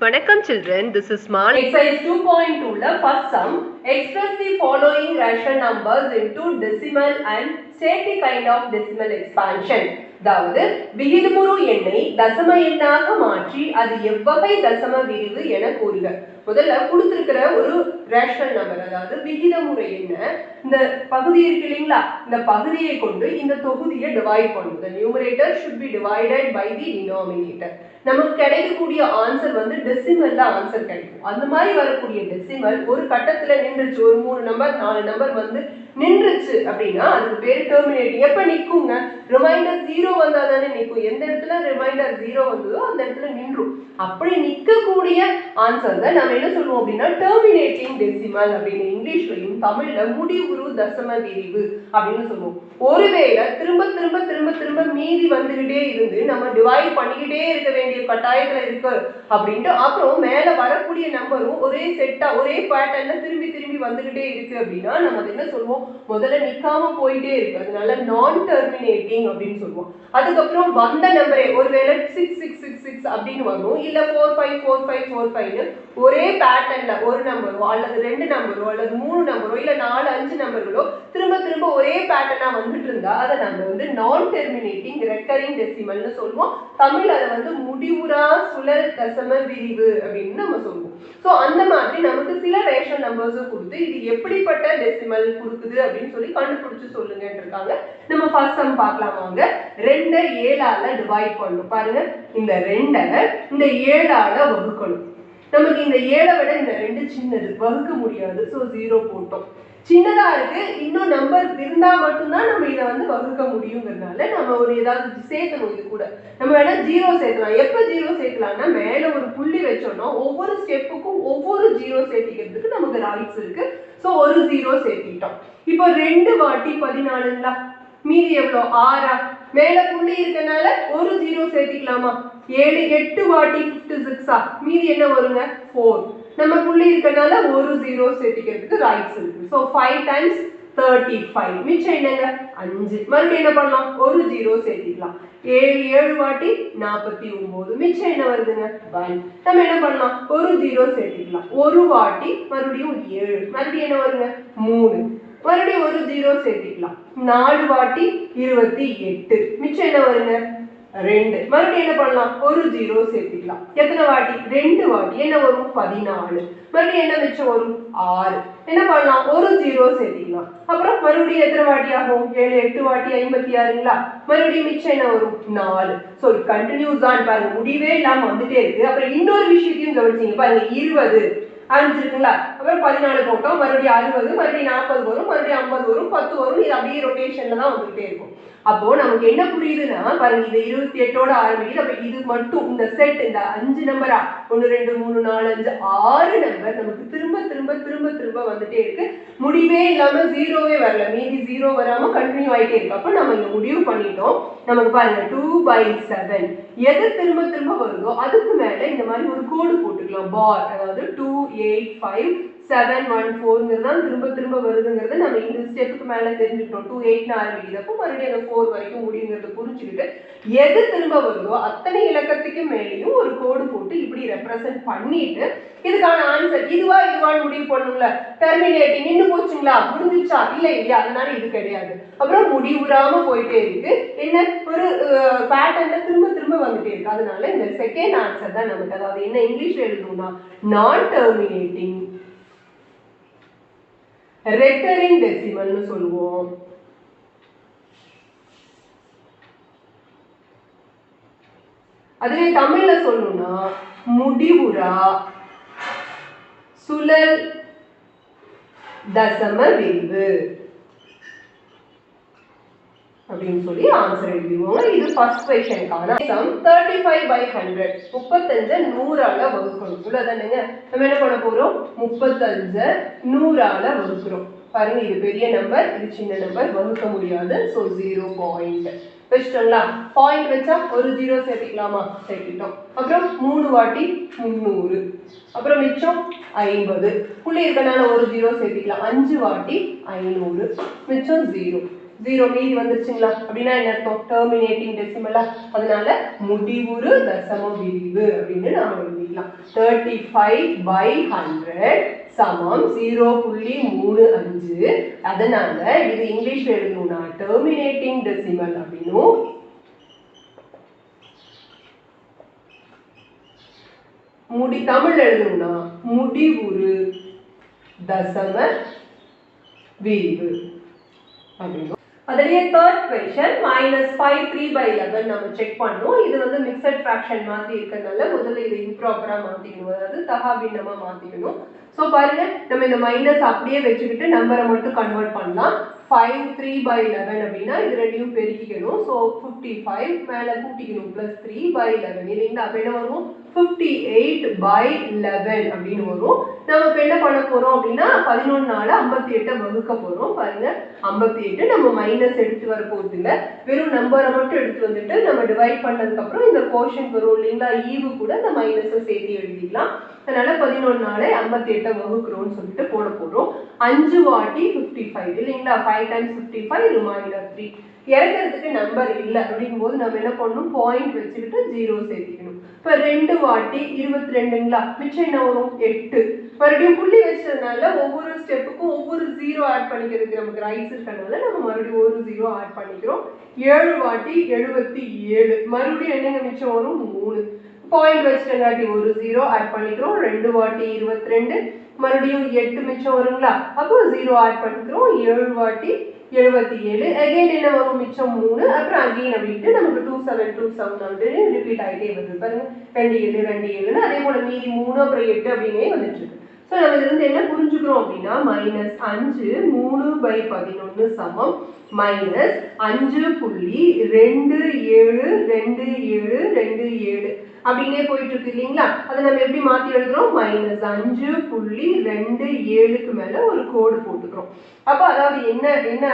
Vanakkam children, this is small exercise 2.2 la first sum. Express the following rational numbers into decimal and state the kind of decimal expansion. அதாவது விகிதமுறு எண்ணை தசம எண்ணாக மாற்றி அது எவ்வகை தசம விரிவு என கூறுக. முதல்ல கொடுத்திருக்கிற ஒரு ரேஷனல் நம்பர், அதாவது விகிதமுறை என்ன, இந்த பகுதி இருக்கு இல்லைங்களா, இந்த பகுதியை கொண்டு இந்த தொகுதியை டிவைட் பண்ணும். The numerator should be divided by the denominator. நமக்கு கிடைக்கக்கூடிய ஆன்சர் வந்து டெசிமல்ல ஆன்சர் கிடைக்கும். அந்த மாதிரி வரக்கூடிய டெசிமல் ஒரு கட்டத்துல நின்றுச்சு, ஒரு 3 நம்பர் 4 நம்பர் வந்து நின்றுச்சு அப்படின்னா அதுக்கு பேரு டெர்மினேட்டிங். எப்ப நிக்குங்க, ரிமைண்டர் 0 வந்தா தானே நிக்கும். எந்த இடத்துல ரிமைண்டர் 0 வந்ததோ அந்த இடத்துல நின்றும். அப்படி நிக்கக்கூடிய ஆன்சர் தான் நம்ம என்ன சொல்லுவோம் அப்படின்னா டெர்மினேட்டிங் டெசிமல் அப்படின்னு இங்கிலீஷ்லயும் தமிழ்ல முடிவுறு தசம விரிவு அப்படின்னு சொல்லுவோம். ஒருவேளை திரும்ப திரும்ப திரும்ப திரும்ப மீதி வந்துகிட்டே இருந்து நம்ம டிவைட் பண்ணிக்கிட்டே இருக்க வேண்டிய கட்டாயத்துல இருக்கு அப்படின்ட்டு அப்புறம் மேல வரக்கூடிய நம்பரும் ஒரே செட்டா ஒரே பேட்டர்ன்ல திரும்பி திரும்பி வந்துகிட்டே இருக்கு அப்படின்னா நம்ம அதை என்ன சொல்லுவோம், முதல்ல நிக்காம போயிட்டே இருக்கு, அதனால நான் டெர்மினேட்டிங் அப்படின்னு சொல்லுவோம். அதுக்கப்புறம் வந்த நம்பரே ஒருவேளை 6666 அப்படின்னு வரும், இல்ல 454545 ஒரே பேட்டர்ன்ல ஒரு நம்பரோ அல்லது 2 நம்பரோ அல்லது 3 நம்பரோ இல்ல 4 5 நம்பர்களோ திரும்ப திரும்ப ஒரே பேட்டர்னா வந்துட்டு இருந்தா அதை நம்ம வந்து நான் டெர்மினேட்டிங் ரெக்கரிங் டெசிமல்னு சொல்லுவோம். தமிழ் அதை வந்து முடிவுறா சுழல் தசம விரிவு அப்படின்னு நம்ம சொல்லுவோம். ஸோ அந்த மாதிரி நமக்கு சில ரேஷனல் நம்பர்ஸும் கொடுத்து இது எப்படிப்பட்ட டெசிமல் கொடுக்குது அப்படின்னு சொல்லி கண்டுபிடிச்சு சொல்லுங்கன்னு இருக்காங்க. நம்ம ஃபர்ஸ்ட் சம் பார்க்கலாம் வாங்க. 2 7ஆல டிவைட் பண்ணணும். பாருங்க, இந்த 2 இந்த 7ஆல வகுக்கணும். நமக்கு இந்த 7 விட இந்த 2 சின்னது, வகுக்க முடியாது. ஸோ 0 போட்டோம். சின்னதா இருக்கு, இன்னும் நம்பர் இருந்தா மட்டும்தான் நம்ம இதை வந்து வகுக்க முடியுங்கிறதுனால நம்ம ஒரு ஏதாவது சேர்க்கணும். இது கூட நம்ம வேணா 0 சேர்க்கலாம். எப்ப 0 சேர்க்கலாம்னா மேல ஒரு புள்ளி வச்சோம்னா ஒவ்வொரு ஸ்டெப்புக்கும் ஒவ்வொரு 0 சேர்த்திக்கிறதுக்கு நமக்கு ரைட்ஸ் இருக்கு. ஸோ ஒரு 0 சேர்த்திட்டோம். இப்போ 2 வாட்டி 14ங்களா, மீதி எவ்வளோ 6ஆ, மேல புள்ளி இருக்கனால ஒரு 0 சேர்த்திக்கலாமா, 7 8 வாட்டி 56ஆ, மீதி என்ன வருங்க 4. நம்ம புள்ளி இருக்கனால ஒரு 0 சேர்த்திக்கிறதுக்கு ரைட்ஸ் இருக்கு. ஸோ 5 times 35, மிச்சம் என்னங்க 5. மறுபடியும் என்ன பண்ணலாம், ஒரு 0 சேர்த்திக்கலாம். 7 வாட்டி 49, மிச்சம் என்ன வருதுங்க 1. நம்ம என்ன பண்ணலாம், ஒரு 0 சேர்த்திக்கலாம். ஒரு வாட்டி மறுபடியும் 7, மறுபடியும் என்ன வருங்க 3, மறுபடியும் ஒரு 0 சேர்த்திக்கலாம். 4 வாட்டி 28, மிச்சம் என்ன வருங்க 2. மறுபடியும் என்ன பண்ணலாம், ஒரு 0 சேர்த்திக்கலாம். எத்தனை வாட்டி, 2 வாட்டி என்ன வரும் 14, மறுபடியும் என்ன மிச்சம் வரும் 6. என்ன பண்ணலாம், ஒரு 0 சேர்த்திக்கலாம். அப்புறம் மறுபடியும் எத்தனை வாட்டி ஆகும், 7 8 வாட்டி 56ங்களா, மறுபடியும் மிச்சம் என்ன வரும் 4. ஸோ கண்டினியூஸ் தான் பாருங்க, முடிவே இல்லாம வந்துட்டே இருக்கு. அப்புறம் இன்னொரு விஷயத்தையும் கவனிச்சீங்க பாருங்க, 20 இருக்குங்களா, அப்புறம் 14 போட்டோம், மறுபடியும் 60, மறுபடியும் 40 வரும், மறுபடியும் 50 வரும், 10 வரும். இது அப்படியே ரொட்டேஷன்ல தான் வந்துகிட்டே இருக்கும். அப்போ நமக்கு என்ன புரியுதுன்னா பாருங்க, இது 28ஓட ஆரம்பிக்குது. அப்ப இது மட்டும் இந்த செட் இந்த 5 நம்பரா 1 2 3 4 5 6 நம்பர் நமக்கு திரும்ப திரும்ப திரும்ப திரும்ப வந்துட்டே இருக்கு. முடிவே இல்லாம 0வே வரல, மீதி 0 வராம கண்டினியூ ஆயிட்டே இருக்கு. அப்ப நம்ம இங்க முடிவு பண்ணிட்டோம். நமக்கு பாருங்க 2/7 எது திரும்ப திரும்ப வருதோ அதுக்கு மேல இந்த மாதிரி ஒரு கோடு போட்டுக்கலாம், பார். அதாவது 2 8 5 7 1 4ங்கிறதான் திரும்ப திரும்ப வருதுங்கிறது நம்ம இந்த ஸ்டெப்புக்கு மேல தெரிஞ்சுக்கிட்டோம். 2 8 ஆரம்பிக்கிறப்போ மறுபடியும் அந்த 4 வரைக்கும் முடியுங்கிறத புரிஞ்சுக்கிட்டு எது திரும்ப வருதோ அத்தனை இலக்கத்துக்கு மேலேயும் ஒரு கோடு போட்டு இப்படி ரெப்ரசென்ட் பண்ணிட்டு இதுக்கான ஆன்சர் இதுவா இதுவான்னு முடிவு பண்ணுங்களா. டெர்மினேட்டிங் இன்னும் போச்சுங்களா, முடிஞ்சிச்சா, இல்லை இல்லையா, அதனால இது கிடையாது. அப்புறம் முடிவுறாம போயிட்டே இருக்கு, என்ன ஒரு பேட்டர்ன்ல திரும்ப திரும்ப வந்துட்டே இருக்கு. அதனால இந்த செகண்ட் ஆன்சர் தான் நமக்கு. அதாவது என்ன இங்கிலீஷ்ல எழுதணும்னா நான் டெர்மினேட்டிங் ரெக்கரிங் டெசிமல்னு சொல்லுவோம். அதுவே தமிழ்ல சொல்லணும்னா முடிவுறா சுழல் தசம விரிவு அப்படின்னு சொல்லி ஆன்சர் எழுதிடுவோம். இது ஃபர்ஸ்ட் क्वेश्चनக்கான சம். 35/100 35 100ஆல வகுக்கணும். இவ்வளவுதானேங்க. நம்ம என்ன பண்ண போறோம், 35 100ஆல வகுக்கிறோம். பாருங்க, இது பெரிய நம்பர், இது சின்ன நம்பர், வகுக்க முடியாது. So 0 point வச்சுட்டோங்களா. பாயிண்ட் வச்சா ஒரு 0 சேர்த்திக்கலாமா, சேர்த்திட்டோம். அப்புறம் 3 வாட்டி 300, அப்புறம் மிச்சம் 50, புள்ளி இருக்கனால ஒரு 0 சேர்த்திக்கலாம். 5 வாட்டி 500, மிச்சம் 0. 0 மீதி வந்துருச்சுங்களா அப்படின்னா என்ன அர்த்தம் டெர்மினேட்டிங் டெசிமலா அதனால முடிவுறு தசம விரிவு அப்படின்னு நாம எழுதிக்கலாம் 35/100 சமம் 0.35 அதனால இது இங்கிலீஷ்ல எழுதணும்னா டெர்மினேட்டிங் டெசிமல் அப்படின்னும் தமிழ்ல எழுதணும்னா முடிவுறு தசம விரிவு அப்படின்னு அதுலயே third question -5/3/11 நம்ம செக் பண்ணோம் இது வந்து மிக்ஸட் ஃபிராக்ஷன் மாதிரி இருக்கறனால முதல்ல இதை இம்ப்ராப்பரா மாத்திக்கணும் அதாவது தகாபின்னமா மாத்திக்கணும் சோ பாருங்க நம்ம இந்த மைனஸ் அப்படியே வெச்சிட்டு நம்பரை மட்டும் கன்வர்ட் பண்ணலாம் 5/3/11 அப்படினா இது ரெண்டையும் பெருக்கிக்கணும் சோ 55 மேல கூட்டிக்கணும் +3/11 இல்லைங்களா அப்ப என்ன வரும் 58/11 அப்படின்னு வரும் நம்ம இப்ப என்ன பண்ண போறோம் அப்படின்னா 11 நால 58 வகுக்க போறோம் பாருங்க 58 நம்ம மைனஸ் எடுத்து வர போறது இல்ல வெறும் நம்பரை மட்டும் எடுத்து வந்துட்டு நம்ம டிவைட் பண்ணதுக்கு அப்புறம் இந்த கோஷன்ட் வரும் இல்லைங்களா ஈவு கூட இந்த மைனஸை சேர்த்து எழுதிக்கலாம் அதனால 11 நால 58 வகுக்கிறோம்னு சொல்லிட்டு போட போறோம் 5 வாட்டி 55 இல்லைங்களா 5 times 55 ரிமைண்டர் 3 இறக்கிறதுக்கு நம்பர் இல்ல அப்படிங்கும்போது நம்ம என்ன பண்ணணும் பாயிண்ட் வச்சுக்கிட்டு 0 சேர்த்திக்கணும் இப்ப 2 வாட்டி 22ங்களா மிச்சம் என்ன வரும் 8 மறுபடியும் புள்ளி வச்சதுனால ஒவ்வொரு ஸ்டெப்புக்கும் ஒவ்வொரு 0 ஆட் பண்ணிக்கிறதுக்கு நமக்கு ரைட்ஸ் இருக்கனால நம்ம மறுபடியும் ஒரு 0 ஆட் பண்ணிக்கிறோம் 7 வாட்டி 77 மறுபடியும் என்னங்க மிச்சம் வரும் 3 பாயிண்ட் வச்சுட்டங்காட்டி ஒரு 0 ஆட் பண்ணிக்கிறோம் 2 வாட்டி 22 மறுபடியும் 8 மிச்சம் வருங்களா அப்போ 0 ஆட் பண்ணிக்கிறோம் 7 வாட்டி 77 அகைன் என்ன வரும் மிச்சம் 3 அப்புறம் அகைன் அப்படிட்டு நமக்கு 2727 வந்து ரிப்பீட் ஆயிட்டே வருது பாருங்க 27 27 அதே போல மீதி 3 அப்புறம் 8 அப்படினே வந்துட்டு இருக்கு சோ நம்ம இதுல இருந்து என்ன புரிஞ்சுக்கிறோம் அப்படினா -5 3/11 சமம் -5.272727 அப்படினே போயிட்டு இருக்கு இல்லீங்களா அத நம்ம எப்படி மாத்தி எழுதுறோம் -5.27க்கு மேல ஒரு கோடு போட்டுக்கிறோம் அப்ப அதாவது என்ன அப்படினா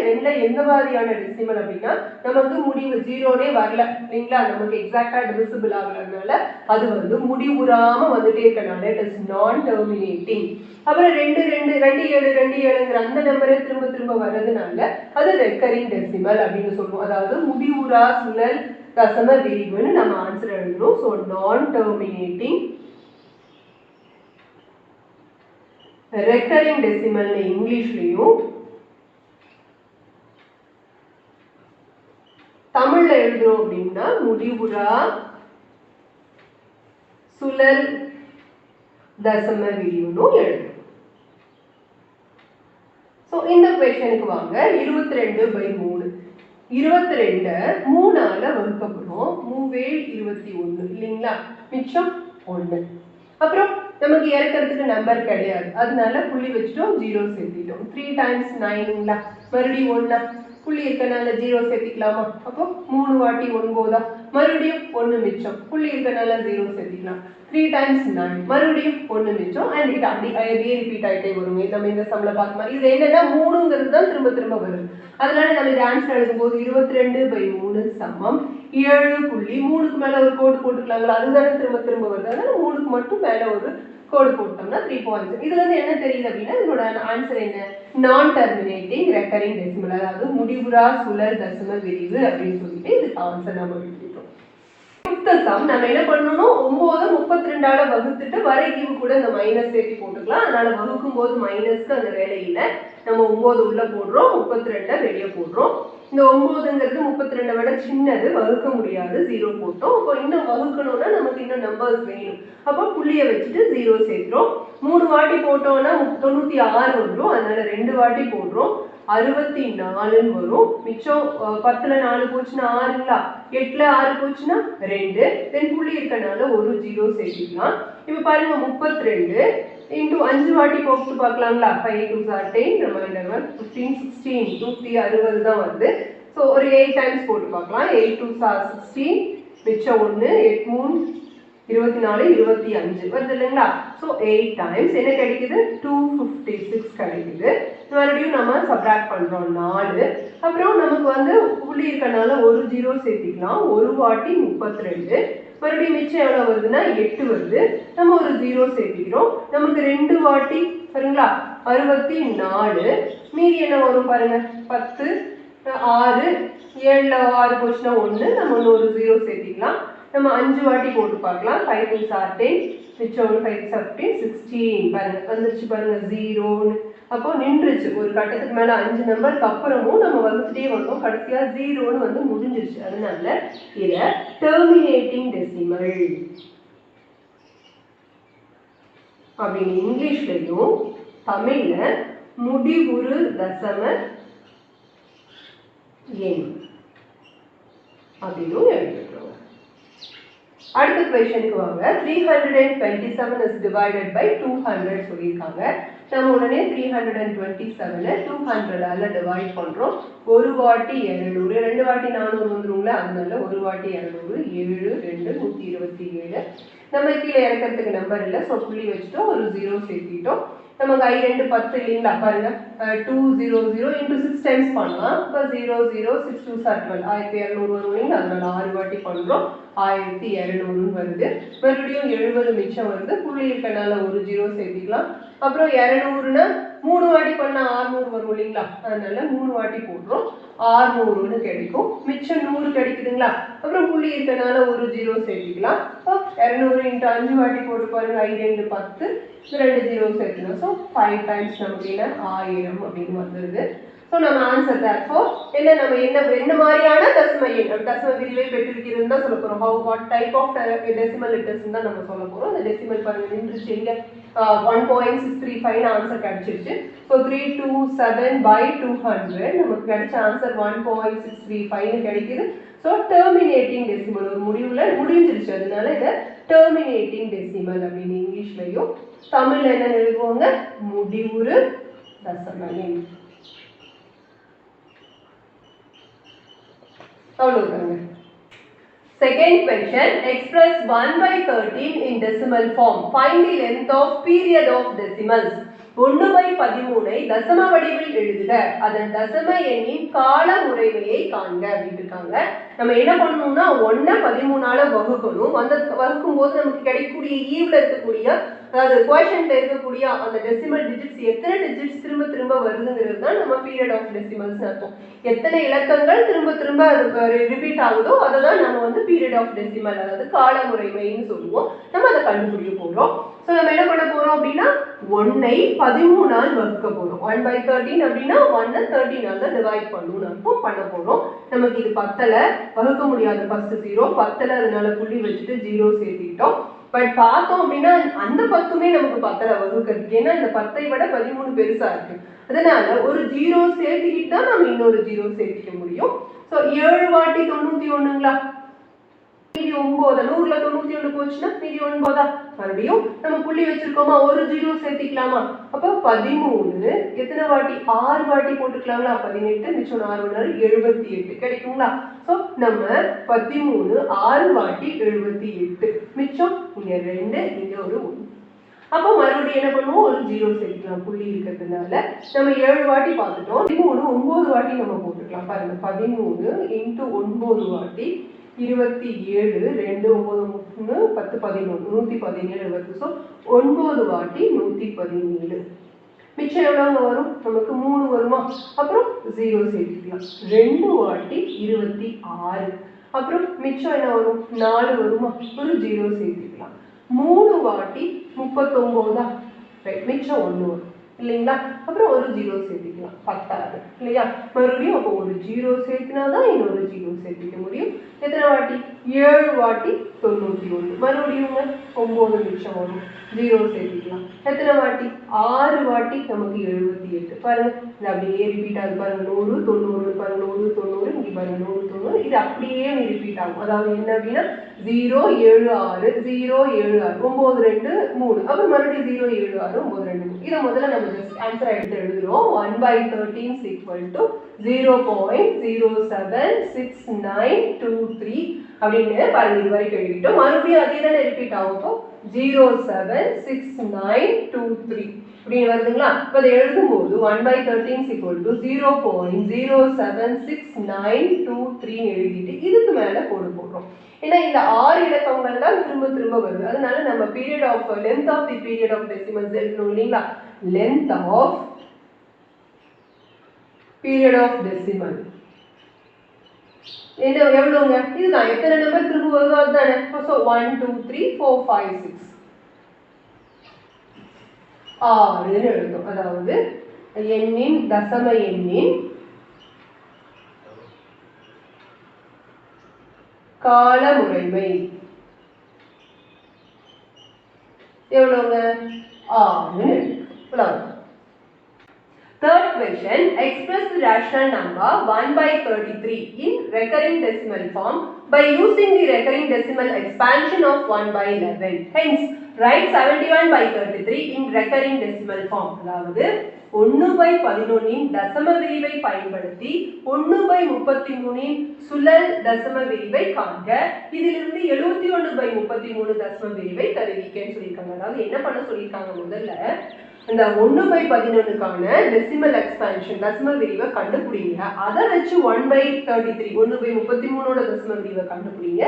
ரெண்டுல எந்த மாதிரியான டெசிமல் அப்படினா நமக்கு முடிவு 0னே வரல இல்லீங்களா நமக்கு எக்ஸாக்ட்டா டிவிசிபிள் ஆகறதுனால அது வந்து முடிவுறாம வந்துட்டே இருக்கனால இட் இஸ் நான் டெர்மினேட்டிங் அப்புறம் 2.27ங்கற அந்த நம்பரே திரும்ப திரும்ப வரதுனால அது ரெக்கரிங் டெசிமல் அப்படினு சொல்லுவோம் அதாவது முடிவுறா சுழல் தசம விரிவுன்னு நம்ம ஆன்சர் எழுதணும் சோ நான் டெர்மினேட்டிங் recurring decimal இங்கிலீஷ்லயும் தமிழ்ல எழுதுறோம் அப்படின்னா முடிவுறா சுழல் தசம விரிவுன்னு எழுதணும் சோ இந்த क्वेश्चनக்கு வாங்க 22/3 22 3 ஆல வகுக்கப்படும் 3 21 இல்லீங்களா மிச்சம் 1 அப்புறம் நமக்கு இறக்கிறதுக்கு நம்பர் கிடையாது அதனால புள்ளி வச்சிட்டோம் 0 சேர்த்திட்டோம் 3 times 9ங்களா மறுபடியும் 1 புள்ளி இருக்கனால 0 சேர்த்திக்கலாமா அப்போ 3 வாட்டி 9 மறுபடியும் 1 மிச்சம் புள்ளி இருக்கனால 0 சேர்த்திக்கலாம் 3 times 9 மறுபடியும் 1 மிச்சம் and it அப்படியே ரிப்பீட் ஆயிட்டே வரும் நம்ம இந்த சம்ல பார்த்த மாதிரி இது என்னன்னா 3ங்கிறது தான் திரும்ப திரும்ப வருது அதனால நம்ம இந்த ஆன்சர் எழுதும்போது 22/3 சமம் 7.3க்கு மேல ஒரு கோடு போட்டுக்கலாங்களா அதுதானே திரும்ப திரும்ப வருது அதனால 3க்கு மட்டும் மேல ஒரு கோடு போட்டோம்னா 3.6 இதுல இருந்து என்ன தெரியுது அப்படின்னா இதோட ஆன்சர் என்ன நான் டெர்மினேட்டிங் ரெக்கரிங் டெசிமல் அதாவது முடிவுறா சுழல் தசம விரிவு அப்படின்னு சொல்லிட்டு இதுக்கு ஆன்சர் நம்ம எழுதிட்டோம் சம் நம்ம என்ன பண்ணணும் 9 32 ஆல வகுத்துட்டு வரைக்கு கூட இந்த மைனஸ் சேர்த்து போட்டுக்கலாம் அதனால வகுக்கும் போது மைனஸ்க்கு அந்த வேலை இல்ல நம்ம 9 உள்ள போடுறோம் 32 வெளிய போடுறோம் இந்த 9ங்கிறது 32 விட சின்னது வகுக்க முடியாது 0 போட்டோம் அப்போ இன்னும் வகுக்கணும்னா நமக்கு இன்னும் நம்பர்ஸ் வேணும் அப்போ புள்ளிய வச்சிட்டு 0 சேர்க்கிறோம் 3 வாட்டி போட்டோம்னா 96 வந்துரும் அதனால 2 வாட்டி போடுறோம் 64 வரும் மிச்சம் 10ல 4 போச்சுனா 6ங்களா 8ல 6 போச்சுனா 2 தென் புள்ளி இருக்கனால ஒரு 0 சேர்த்திக்கலாம் இப்போ பாருங்க 32 into 5 வாட்டி போட்டு பார்க்கலாங்களா 5 2s are 10 ரிமைண்டர் 1 15 16 160 தான் வருது சோ ஒரு 8 டைம்ஸ் போட்டு பார்க்கலாம் 8 2s are 16 மிச்சம் 1 8 3 24 25 வருது இல்லைங்களா சோ 8 டைம்ஸ் என்ன கிடைக்குது 256 கிடைக்குது மறுபடியும் நம்ம சப்ட்ராக்ட் பண்றோம் 4 அப்புறம் நமக்கு வந்து புள்ளி இருக்கனால ஒரு 0 சேர்த்திக்கலாம் ஒரு வாட்டி 32 மறுபடியும் மிச்சம் எவ்வளவு வருதுன்னா 8 வருது நம்ம ஒரு 0 சேர்த்திக்கிறோம் நமக்கு 2 வாட்டி சரிங்களா 64 மீதி என்ன வரும் பாருங்க 10 6 7ல 6 போச்சுன்னா 1 நம்ம இன்னொரு 0 சேர்த்திக்கலாம் நம்ம 5 வாட்டி போட்டு பார்க்கலாம் 5 2 are 10 மிச்சம் 5 15 16 பாருங்க வந்துருச்சு பாருங்க 0 அப்போ நின்றுச்சு ஒரு கட்டத்துக்கு மேல 5 நம்பருக்கு அப்புறமும் நம்ம வந்துட்டே வந்தோம் கடைசியா 0ன்னு வந்து முடிஞ்சிருச்சு அதனால இத டெர்மினேட்டிங் டெசிமல் அப்படின்னு இங்கிலீஷ்லயும் தமிழ்ல முடிவுறு தசம எண் அப்படின்னு எழுதிக்கிறோம் அடுத்த क्वेश्चनக்கு வாங்க 327 is divided by 200 சொல்லிருக்காங்க நம்ம உடனே 327 200 ஆல டிவைட் பண்றோம் ஒரு வாட்டி 200 ரெண்டு வாட்டி 400 வந்துரும்ல அதனால ஒரு வாட்டி 200 7 2 127 நம்ம கீழ இறக்கிறதுக்கு நம்பர் இல்ல சோ புள்ளி வச்சிட்டோம் ஒரு 0 சேர்த்திட்டோம் நமக்கு I 2 10 இல்லீங்களா பாருங்க 200 into 6 times பண்ணலாம் அப்ப 0 0 6 2 12 1200 வருவீங்க அதனால 6 வாட்டி பண்றோம் 1200 வருது மறுபடியும் 70 மிச்சம் வருது புள்ளி இருக்கனால ஒரு 0 சேர்த்திக்கலாம் அப்புறம் 200 னா 3 வாட்டி பண்ணா 600 வரும் இல்லீங்களா அதனால 3 வாட்டி போடுறோம் 600 கிடைக்கும் மிச்சம் 100 கிடைக்குதுங்களா அப்புறம் புள்ளி இருக்கனால ஒரு 0 சேர்த்திக்கலாம் 200 into 5 வாட்டி போட்டு பாருங்க I 2 10 ரெண்டு 0 சேர்க்கணும் சோ 5 times நமக்கு என்ன 1000 அப்படின்னு வந்துருது சோ நம்ம ஆன்சர் therefore என்ன நம்ம என்ன மாதிரியான தசம எண் தசம விரிவை பெற்றிருக்கிறதுன்னு தான் சொல்ல போறோம் how what type of decimal it is தான் நம்ம சொல்ல போறோம் அந்த டெசிமல் பாருங்க நின்றுச்சு இங்க 1.635 ஆன்சர் கிடைச்சிருச்சு சோ 327 by 200 நமக்கு கிடைச்ச ஆன்சர் 1.635 கிடைக்குது சோ டெர்மினேட்டிங் டெசிமல் ஒரு முடிவுல முடிஞ்சிருச்சு அதனால இத டெர்மினேட்டிங் டெசிமல் அப்படின்னு இங்கிலீஷ்லயும் தமிழ்ல என்ன எழுதுவாங்க முடிவுறு தசம எண் அவ்வளவுதாங்க Second question, express 1 by 13 in decimal form. Find the length of period of decimals. 1 by 13 ஐ தசம வடிவில் எழுதுக அதன் தசம எண்ணின் கால முறைமையை காண்க அப்படின்னு இருக்காங்க நம்ம என்ன பண்ணணும்னா 1 13 ஆல வகுக்கணும் அந்த வகுக்கும் போது நமக்கு கிடைக்கக்கூடிய ஈவ்ல இருக்கக்கூடிய அதாவது குவேஷன்ட்ல இருக்கக்கூடிய அந்த டெசிமல் டிஜிட்ஸ் எத்தனை டிஜிட்ஸ் திரும்ப திரும்ப வருதுங்கிறது தான் நம்ம பீரியட் ஆஃப் டெசிமல்ஸ் அர்த்தம் எத்தனை இலக்கங்கள் திரும்ப திரும்ப அது ரிப்பீட் ஆகுதோ அதை தான் நம்ம வந்து பீரியட் ஆஃப் டெசிமல் அதாவது கால முறைமைன்னு சொல்லுவோம் நம்ம அதை கண்டுபிடிக்க போறோம் சோ நம்ம என்ன பண்ண போறோம் அப்படின்னா 1 ஐ 13 ஆல் வகுக்க போறோம் 1 by 13 அப்படின்னா 1 13 ஆல் தான் டிவைட் பண்ணனும் நம்ம பண்ண போறோம் நமக்கு இது 10ல வகுக்க முடியாத ஃபர்ஸ்ட் 0 10ல அதனால புள்ளி வச்சிட்டு 0 சேர்த்திட்டோம் பட் பார்த்தோம் அப்படின்னா அந்த 10மே நமக்கு 10ல வகுக்கிறதுக்கு ஏன்னா இந்த 10ஐ விட 13 பெருசா இருக்கு அதனால ஒரு 0 சேர்த்திக்கிட்டு தான் நம்ம இன்னொரு 0 சேர்த்திக்க முடியும் சோ 7 வாட்டி 91ங்களா மீதி 9 100ல 91 போச்சுன்னா மீதி 9 மறுபடியும் நம்ம புள்ளி வச்சிருக்கோமா ஒரு 0 சேர்த்திக்கலாமா அப்ப 13 எத்தனை வாட்டி 6 வாட்டி போட்டுக்கலாங்களா 18 மிச்சம் 6 78 கிடைக்குங்களா சோ நம்ம 13 6 வாட்டி 78 மிச்சம் இங்க 2 இங்க ஒரு 1 அப்ப மறுபடியும் என்ன பண்ணுவோம் ஒரு 0 சேர்க்கலாம் புள்ளி இருக்கிறதுனால நம்ம 7 வாட்டி பார்த்துட்டோம் 13 9 வாட்டி நம்ம போட்டுக்கலாம் பாருங்க 13 into 9 வாட்டி 27 2 9 3 10 11 117 வருது சோ 9 வாட்டி 117 மிச்சம் எவ்வளவு வரும் நமக்கு 3 வருமா அப்புறம் 0 சேர்த்துக்கலாம் 2 வாட்டி 26 அப்புறம் மிச்சம் என்ன வரும் 4 வருமா ஒரு 0 சேர்த்துக்கலாம் 3 வாட்டி 39 ரைட் மிச்சம் 1 வரும் இல்லைங்களா அப்புறம் ஒரு 0 சேர்த்திக்கலாம் 10 இல்லையா மறுபடியும் அப்போ ஒரு 0 சேர்த்தினாதான் இன்னொரு 0 சேர்த்திக்க முடியும் எத்தனை வாட்டி 7 வாட்டி 91 மறுபடியும் 9 மிச்சம் வரும் 0 சேர்த்திக்கலாம் எத்தனை வாட்டி 6 வாட்டி நமக்கு 78 பாருங்க இது அப்படியே ரிப்பீட் ஆகுது பாருங்க 100 90 பாருங்க 100 90 இங்க பாருங்க 100 90 இது அப்படியே ரிப்பீட் ஆகும் அதாவது என்ன அப்படின்னா 0 7 6 0 7 6 9 2 3 அப்புறம் மறுபடியும் 0 7 6 9 2 3 இத முதல்ல நம்ம ஜஸ்ட் ஆன்சர் எடுத்து எழுதுறோம் 1 by 13 is equal to 0.076923 அப்படின்னு பாருங்க இது வரைக்கும் எழுதிட்டோம் மறுபடியும் அதே தானே ரிப்பீட் ஆகும் 0.76923 இப்படி வருதுங்களா அப்ப இத எழுதும்போது 1 by 13 is equal to 0.07693 எழுதிட்டு இதுக்கு மேல கோடு போடுறோம் ஏன்னா இந்த 6 இலக்கங்கள் தான் திரும்ப திரும்ப வருது அதனால நம்ம period of length of the period of decimals எழுதணும் இல்லீங்களா length of period of decimal என்ன எவ்வளோங்க இதுதான் எத்தனை நம்பர் திரும்ப வருதோ அதுதானே ஸோ 1 2 3 4 5 6 6ன்னு எழுதும் அதாவது எண்ணின் தசம எண்ணின் கால முறைமை எவ்வளவுங்க 6ன்னு எழுதும். Third question, express the rational number 1/33 in recurring decimal form by using the recurring decimal expansion of 1/11. Hence, write 71/33 in recurring decimal form. அதாவது 1/11 இன் தசம விரிவை பயன்படுத்தி 1/33 இன் சுழல் தசம விரிவை காண்க. இதிலிருந்து 71/33 தசம விரிவை தருவிக்கன்னு சொல்லியிருக்காங்க. அதாவது என்ன பண்ண சொல்லியிருக்காங்க முதல்ல இந்த 1/11க்கான டெசிமல் எக்ஸ்பான்ஷன் தசம விரிவை கண்டுபிடிங்க. அதை வச்சு 1/33 1/33ஓட தசம விரிவை கண்டுபிடிங்க.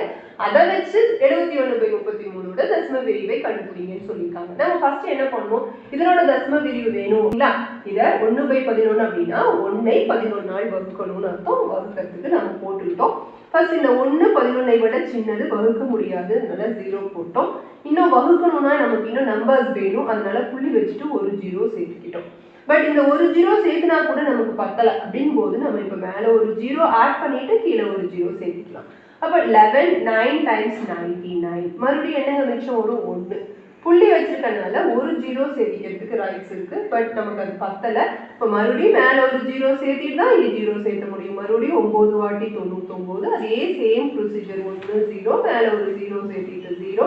அதை வச்சு 71/33ஓட தசம விரிவை கண்டுபிடிங்கன்னு சொல்லியிருக்காங்க. நம்ம ஃபர்ஸ்ட் என்ன பண்ணுவோம், இதனோட தசம விரிவு வேணும் இல்ல, இத 1/11 அப்படின்னா 1ஐ 11ஆல் வகுக்கணும்னு அர்த்தம். வகுக்கிறதுக்கு நம்ம போட்டுக்கிட்டோம். ஃபர்ஸ்ட் இந்த 1 11ஐ விட சின்னது வகுக்க முடியாது, அதனால 0 போட்டோம். இன்னும் வகுக்கணும்னா நமக்கு இன்னும் நம்பர்ஸ் வேணும், அதனால புள்ளி வச்சுட்டு ஒரு 0 சேர்த்துக்கிட்டோம். பட் இந்த ஒரு 0 சேர்த்துனா கூட நமக்கு பத்தல அப்படின் போது நம்ம இப்ப மேல ஒரு 0 ஆட் பண்ணிட்டு கீழே ஒரு 0 சேர்த்துக்கலாம். அப்ப 11 9 டைம்ஸ் 99 மறுபடியும் என்னங்க மிச்சம் ஒரு 1 புள்ளி வச்சிருக்கனால ஒரு 0 சேர்த்திக்கிறதுக்கு ரைட்ஸ் இருக்கு. பட் நமக்கு அது பத்தல. இப்ப மறுபடியும் மேல ஒரு 0 சேர்த்திட்டு தான் இங்க 0 சேர்த்த முடியும். மறுபடியும் 9 வாட்டி 99 அதே சேம் ப்ரொசீஜர் 1 0 மேல ஒரு 0 சேர்த்திட்டு 0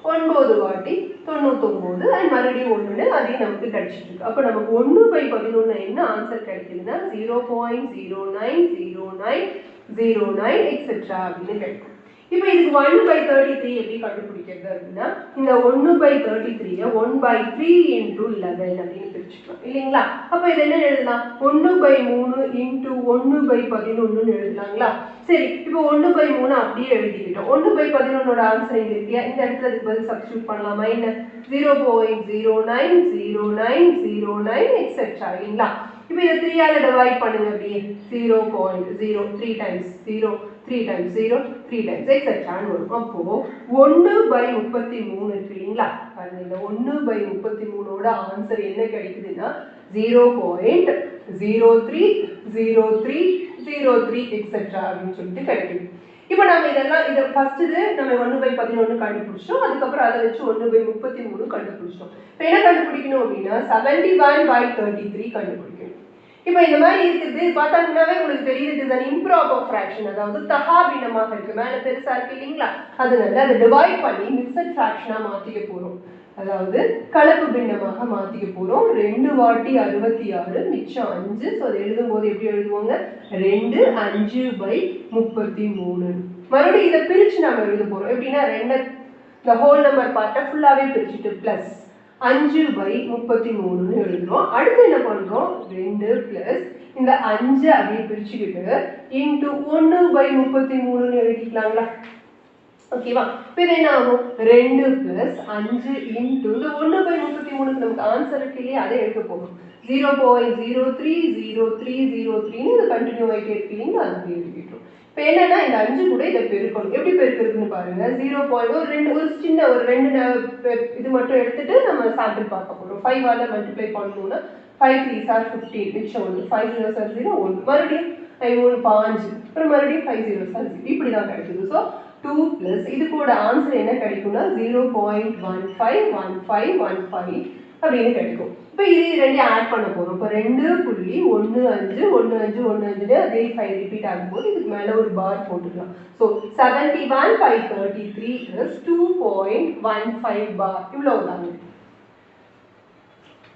9 வாட்டி 99 அண்ட் மறுபடியும் 1ன்னு அதே நமக்கு கிடைச்சிட்டு இருக்கு. அப்ப நமக்கு 1/11 என்ன ஆன்சர் கிடைக்குதுன்னா 0.090909 எக்ஸெட்ரா அப்படின்னு கிடைக்கும். இப்போ இதுக்கு 1/33 எப்படி கண்டுபிடிக்கிறது அப்படின்னா இந்த 1/33 1/3 into 11 அப்படின்னு பிரிச்சுக்கலாம் இல்லைங்களா. அப்ப இது என்ன எழுதலாம் 1/3 into 1/11 எழுதலாங்களா. சரி, இப்போ 1/3 அப்படியே எழுதிக்கிட்டோம். 1/11ஓட ஆன்சர் இங்க இருக்கியா, இந்த இடத்துல இதுக்கு பதில் சப்ஸ்டிட்யூட் பண்ணலாமா என்ன 0.090909 எக்ஸெட்ரா இல்லைங்களா. இப்போ இதை 3ஆல டிவைட் பண்ணுங்க அப்படியே 0.0 3 times 0 3 times 0 3 times எக்ஸெட்ரான்னு வரும். அப்போ 1/33 இருக்கு இல்லைங்களா. இந்த 1/33ஓட ஆன்சர் என்ன கிடைக்குதுன்னா 0.030303 எக்ஸெட்ரா அப்படின்னு சொல்லிட்டு கிடைக்குது. இப்போ நம்ம இதெல்லாம் இதை ஃபர்ஸ்ட் இது நம்ம 1/11 கண்டுபிடிச்சோம். அதுக்கப்புறம் அதை வச்சு 1/33 கண்டுபிடிச்சோம். இப்போ என்ன கண்டுபிடிக்கணும் அப்படின்னா 71/33 கண்டுபிடிக்கணும். இப்போ இந்த மாதிரி இருக்குது பார்த்தாங்கன்னாவே உங்களுக்கு தெரியுது இது an improper fraction, அதாவது தகா பின்னமாக இருக்கு, மேல பெருசா இருக்கு இல்லைங்களா. அதனால அதை டிவைட் பண்ணி மிக்சட் ஃபிராக்ஷனா மாத்திக்க போறோம், அதாவது கலப்பு பின்னமாக மாத்திக்க போறோம். 2 வாட்டி 66 மிச்சம் 5. ஸோ அதை எழுதும் போது எப்படி எழுதுவாங்க 2 5/33. மறுபடியும் இதை பிரிச்சு நம்ம எழுத போறோம் எப்படின்னா 2 இந்த ஹோல் நம்பர் பார்ட்டை ஃபுல்லாவே பிரிச்சுட்டு பிளஸ் 5/33 எழுதுறோம். அடுத்து என்ன பண்றோம் 2 பிளஸ் இந்த 5 அப்படியே பிரிச்சுக்கிட்டு இன்டு 1/33 எழுதிக்கலாங்களா. ஓகேவா. இப்போ இது என்ன ஆகும் 2 பிளஸ் 5 இன்டு இந்த 1/33 நமக்கு ஆன்சர் இருக்கு இல்லையா, அதை எடுக்க போகும் 0.030303 இது கண்டினியூ ஆகிட்டே இருக்கு இல்லைங்களா, அது எழுதிக்கிட்டோம். இப்போ என்னன்னா இந்த 5 கூட இதை பெருக்கணும். எப்படி பெருக்கிறதுன்னு பாருங்க 0.2 ஒரு சின்ன ஒரு 2 இது மட்டும் எடுத்துட்டு நம்ம சாம்பிள் பார்க்க போறோம். 5ஆல மல்டிப்ளை பண்ணணும்னா 5 3s are 15 மிச்சம் 1 5 0s are 0 1 மறுபடியும் 5 5 அப்புறம் மறுபடியும் 5 0s are 0 இப்படி தான் கிடைக்குது. ஸோ 2 பிளஸ் இது கூட ஆன்சர் என்ன கிடைக்கும்னா 0.151515 அப்படின்னு கிடைக்கும். இப்போ இது ரெண்டையும் ஆட் பண்ண போறோம். இப்போ 2.151515 அதே 5 ரிப்பீட் ஆகும்போது இதுக்கு மேல ஒரு பார் போட்டுக்கலாம். So 71/33 is 2.15 bar இவ்வளவுதாங்க.